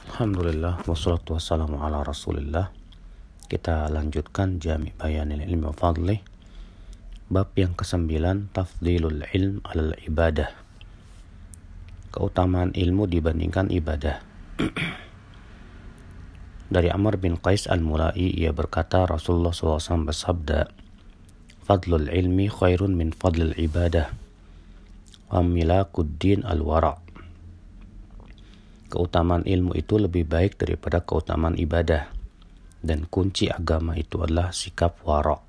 Alhamdulillah, wassalatu wassalamu ala rasulillah. Kita lanjutkan Jami' Bayanil Ilmi wa Fadlih. Bab yang ke-9, Tafdilul Ilm alal Ibadah. Keutamaan ilmu dibandingkan ibadah. Dari Amr bin Qais al-Mulai, ia berkata, Rasulullah SAW bersabda, Fadlul ilmi khairun min fadlil ibadah, wa milakuddin al-wara'. Keutamaan ilmu itu lebih baik daripada keutamaan ibadah. Dan kunci agama itu adalah sikap wara'.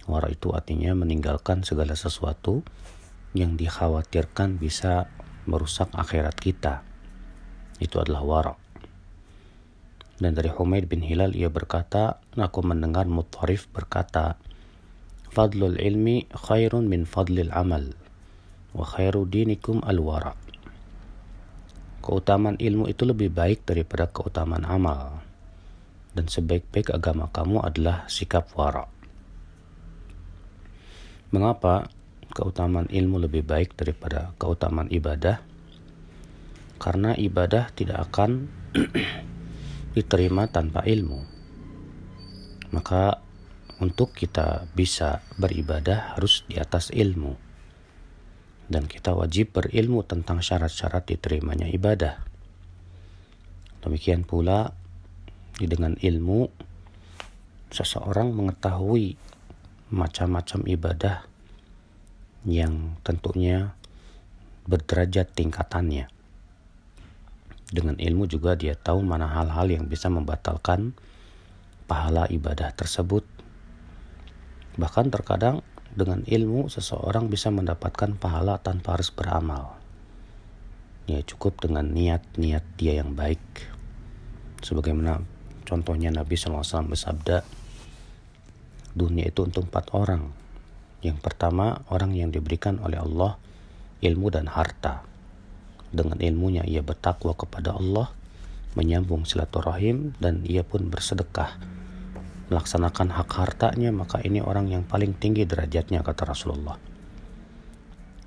Wara' itu artinya meninggalkan segala sesuatu yang dikhawatirkan bisa merusak akhirat kita. Itu adalah wara'. Dan dari Humaid bin Hilal ia berkata, aku mendengar Muttarif berkata, Fadlul ilmi khairun min fadlil amal, wa khairu dinikum al-wara'. Keutamaan ilmu itu lebih baik daripada keutamaan amal. Dan sebaik-baik agama kamu adalah sikap wara'. Mengapa keutamaan ilmu lebih baik daripada keutamaan ibadah? Karena ibadah tidak akan diterima tanpa ilmu. Maka untuk kita bisa beribadah harus di atas ilmu. Dan kita wajib berilmu tentang syarat-syarat diterimanya ibadah. Demikian pula dengan ilmu seseorang mengetahui macam-macam ibadah yang tentunya berderajat tingkatannya. Dengan ilmu juga dia tahu mana hal-hal yang bisa membatalkan pahala ibadah tersebut. Bahkan terkadang dengan ilmu seseorang bisa mendapatkan pahala tanpa harus beramal. Ya cukup dengan niat-niat dia yang baik. Sebagaimana contohnya Nabi SAW bersabda, dunia itu untuk 4 orang. Yang pertama, orang yang diberikan oleh Allah ilmu dan harta. Dengan ilmunya ia bertakwa kepada Allah, menyambung silaturahim, dan ia pun bersedekah, melaksanakan hak hartanya, maka ini orang yang paling tinggi derajatnya, kata Rasulullah.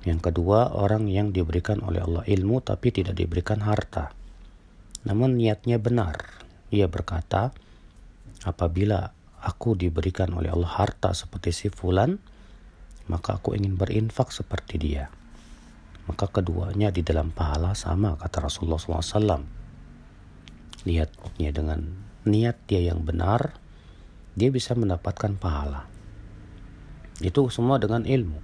Yang kedua, orang yang diberikan oleh Allah ilmu tapi tidak diberikan harta, namun niatnya benar. Ia berkata, apabila aku diberikan oleh Allah harta seperti si fulan, maka aku ingin berinfak seperti dia. Maka keduanya di dalam pahala sama, kata Rasulullah SAW. Lihatnya dengan niat dia yang benar, dia bisa mendapatkan pahala. Itu semua dengan ilmu.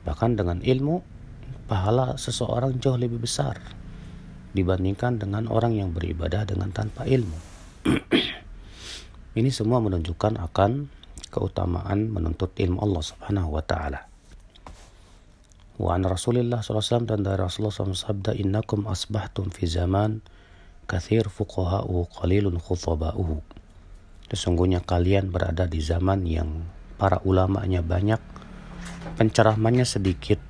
Bahkan dengan ilmu, pahala seseorang jauh lebih besar dibandingkan dengan orang yang beribadah dengan tanpa ilmu. Ini semua menunjukkan akan keutamaan menuntut ilmu Allah Subhanahu wa taala. Wa an Rasulillah SAW, dan dari Rasulullah SAW sabda, innakum asbahtum fi zaman kathir fuqaha'u qalilun khutaba'uhu. Sesungguhnya kalian berada di zaman yang para ulamanya banyak, penceramahnya sedikit.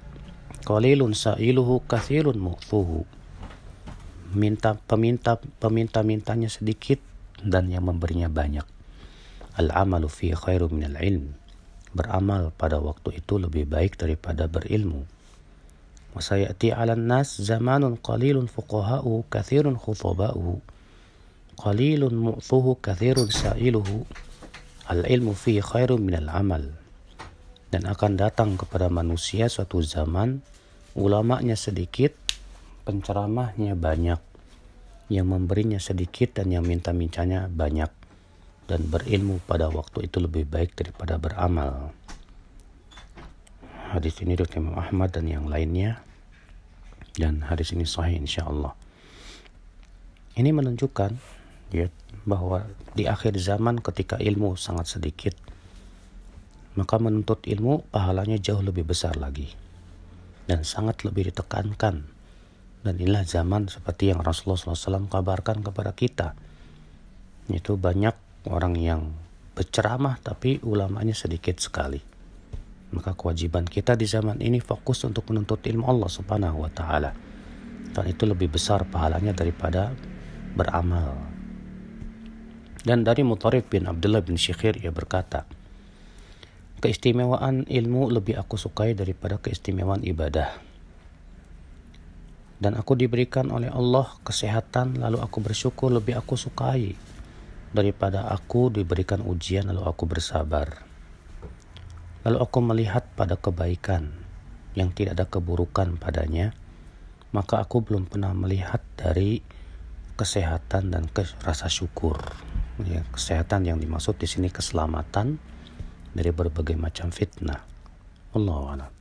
Qalilun sa'iluhu kathirun mu'fuhu. Peminta-mintanya sedikit dan yang memberinya banyak. Al-amalu fi khairu minal ilm. Beramal pada waktu itu lebih baik daripada berilmu. Wa sayati 'alan nas zamanun qalilun fuqaha'u kathirun khutaba'uhu. Qalilun mu'fuhu kathirun sa'iluhu. Al-ilmu fi khairu minal amal. Dan akan datang kepada manusia suatu zaman, ulamanya sedikit, penceramahnya banyak, yang memberinya sedikit dan yang minta-mintanya banyak. Dan berilmu pada waktu itu lebih baik daripada beramal. Hadis ini dari Imam Ahmad dan yang lainnya, dan hadis ini sahih insyaallah. Ini menunjukkan bahwa di akhir zaman ketika ilmu sangat sedikit, maka menuntut ilmu pahalanya jauh lebih besar lagi dan sangat lebih ditekankan. Dan inilah zaman seperti yang Rasulullah SAW kabarkan kepada kita, yaitu banyak orang yang berceramah tapi ulamanya sedikit sekali. Maka kewajiban kita di zaman ini fokus untuk menuntut ilmu Allah Subhanahu wa taala. Dan itu lebih besar pahalanya daripada beramal. Dan dari Muttarif bin Abdullah bin Syikhir ia berkata, keistimewaan ilmu lebih aku sukai daripada keistimewaan ibadah. Dan aku diberikan oleh Allah kesehatan, lalu aku bersyukur, lebih aku sukai daripada aku diberikan ujian lalu aku bersabar. Lalu aku melihat pada kebaikan yang tidak ada keburukan padanya, maka aku belum pernah melihat dari kesehatan dan rasa syukur. Ya, kesehatan yang dimaksud di sini keselamatan dari berbagai macam fitnah. Wallahu a'lam.